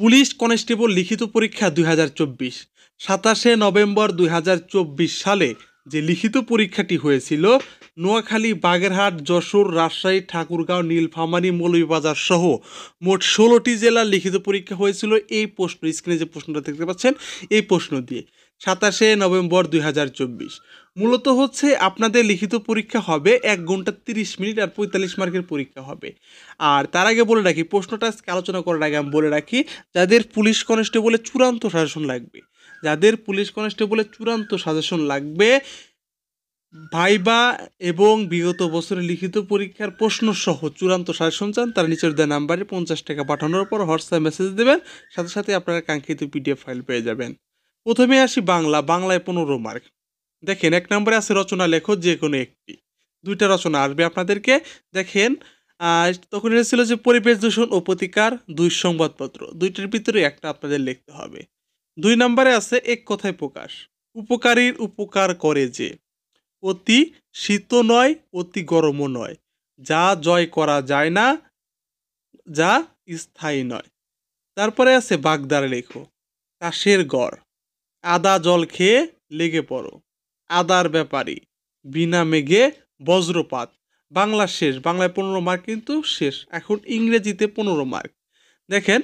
Police constable লিখিত পরীক্ষা 2024 27শে November 2024 সালে যে লিখিত পরীক্ষাটি হয়েছিল নোয়াখালী, বাগেরহাট, যশোর, রাজশাহী, ঠাকুরগাঁও, নীলফামারী, মৌলভীবাজার সহ মোট 16টি জেলার লিখিত পরীক্ষা হয়েছিল এই প্রশ্ন, স্ক্রিনে যে প্রশ্নটা দেখতে পাচ্ছেন এই প্রশ্ন দিয়ে 27শে নভেম্বর 2024। মূলত হচ্ছে আপনাদের লিখিত পরীক্ষা হবে 1 ঘন্টা 30 মিনিট আর 45 মার্কের পরীক্ষা হবে। আর তার আগে বলে রাখি, প্রশ্নটা আজকে আলোচনা করার আগে আমি বলে রাখি, যাদের পুলিশ কনস্টেবলের চূড়ান্ত সাজেশন লাগবে, যাদের পুলিশ কনস্টেবলের চূড়ান্ত সাজেশন লাগবে, ভাইবা এবং বিগত বছরের লিখিত পরীক্ষার প্রশ্ন সহ চূড়ান্ত সাজেশন চান, তারা নিচের দেওয়া নাম্বারে 50 টাকা পাঠানোর পর হোয়াটসঅ্যাপ মেসেজ দেবেন, সাথে সাথে আপনারা কাঙ্ক্ষিত পিডিএফ ফাইল পেয়ে যাবেন। প্রথমে আসি বাংলায় 15 মার্ক। দেখেন 1 নম্বরে আছে রচনা লেখো যে কোনো একটি, 2টা রচনা আসবে আপনাদেরকে। দেখেন তখন এসেছিল যে পরিবেশ দূষণ ও প্রতিকার, 2 সংবাদপত্র, 2টার ভিতরে একটা আপনাদের লিখতে হবে। 2 নম্বরে আছে এক কথায় প্রকাশ, উপকারীর উপকার করে যে, অতি শীত নয় অতি গরমও নয়, যা জয় করা যায় না, যা স্থায়ী নয়। তারপরে আছে বাগদারা লেখো, কাশের গড়, আদা জল খেয়ে লেগে পড়ো, আদার ব্যাপারী, বিনা মেঘে বজ্রপাত। বাংলা শেষ, বাংলায় 15 মার্ক কিন্তু শেষ। এখন ইংরেজিতে 15 মার্ক। দেখেন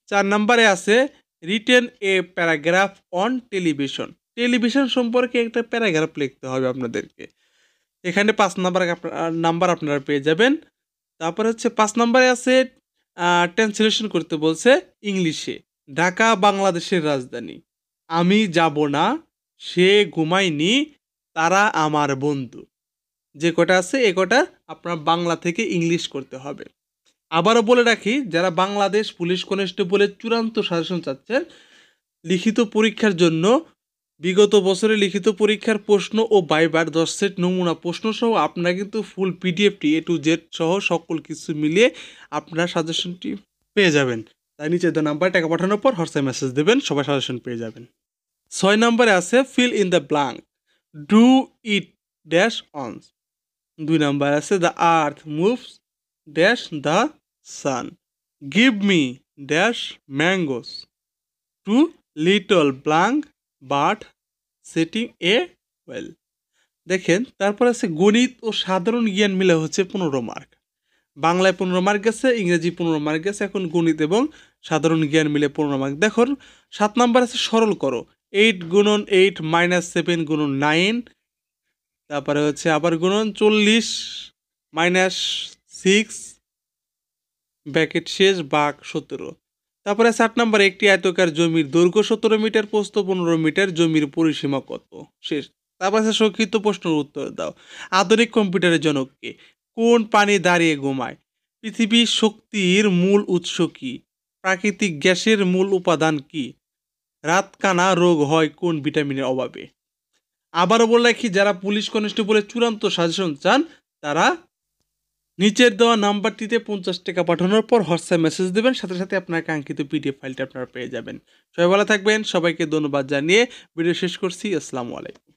4 নম্বরে আছে written a paragraph on television, television সম্পর্কে একটা প্যারাগ্রাফ লিখতে হবে আপনাদেরকে। এখানে 5 নাম্বার আপনারা পেয়ে যাবেন। তারপরে হচ্ছে 5 নম্বরে আছে ট্রান্সলেশন করতে বলছে ইংলিশে, ঢাকা বাংলাদেশের রাজধানী, আমি যাব না, সে ঘুমায়নি, তারা আমার বন্ধু। যে কটা আছে এ কটা আপনার বাংলা থেকে ইংলিশ করতে হবে। আবারও বলে রাখি, যারা বাংলাদেশ পুলিশ কনস্টেবলের চূড়ান্ত সাজেশন চাচ্ছেন লিখিত পরীক্ষার জন্য, বিগত বছরে লিখিত পরীক্ষার প্রশ্ন ও ভাইবার 10 সেট নমুনা প্রশ্ন সহ আপনারা কিন্তু ফুল পিডিএফটি A to Z সহ সকল কিছু মিলিয়ে আপনার সাজেশনটি পেয়ে যাবেন। তাই নিচে দেওয়া নাম্বারে টাকা পাঠানোর পর হোয়াটসঅ্যাপ মেসেজ দেবেন, সবাই সাজেশন পেয়ে যাবেন। 6 নম্বরে আছে fill in the blank, do it dash on. 2 number আছে the earth moves dash the sun, give me dash mangoes too little blank but setting a well. দেখেন তারপর আছে গণিত ও সাধারণ জ্ঞান মিলে হচ্ছে 15 মার্ক। বাংলায় 15 মার্ক গেছে, ইংরেজি 15 মার্ক গেছে, এখন গণিত এবং সাধারণ জ্ঞান মিলে 15 মার্ক। দেখুন 7 নাম্বার আছে সরল করো, 8 গুণন 8 মাইনাস 7 গুণন 9, তারপরে হচ্ছে আবার গুণন 40 মাইনাস 6 ব্র্যাকেট শেষ ভাগ 17। তারপরে 8 নাম্বার একটি আয়তকার জমির দৈর্ঘ্য 17 মিটার, প্রস্থ 15 মিটার, জমির পরিসীমা কত, শেষ। তারপর আছে সংক্ষিপ্ত প্রশ্নের উত্তর দাও। আধুনিক কম্পিউটারের জনক কে? কোন প্রাণী দাঁড়িয়ে ঘুমায়? পৃথিবীর শক্তির মূল উৎস কি? প্রাকৃতিক গ্যাসের মূল উপাদান কি? রাতকানা রোগ হয় কোন ভিটামিনের অভাবে? আবারও বলে রাখি, যারা পুলিশ কনস্টেবলের চূড়ান্ত সাজেশন চান তারা নিচের দেওয়া নাম্বারটিতে 50 টাকা পাঠানোর পর হোয়াটসঅ্যাপ মেসেজ দেবেন, সাথে সাথে আপনার কাঙ্ক্ষিত পিডিএফ ফাইলটা আপনারা পেয়ে যাবেন। সবাই ভালো থাকবেন, সবাইকে ধন্যবাদ জানিয়ে ভিডিও শেষ করছি। আসসালামু আলাইকুম।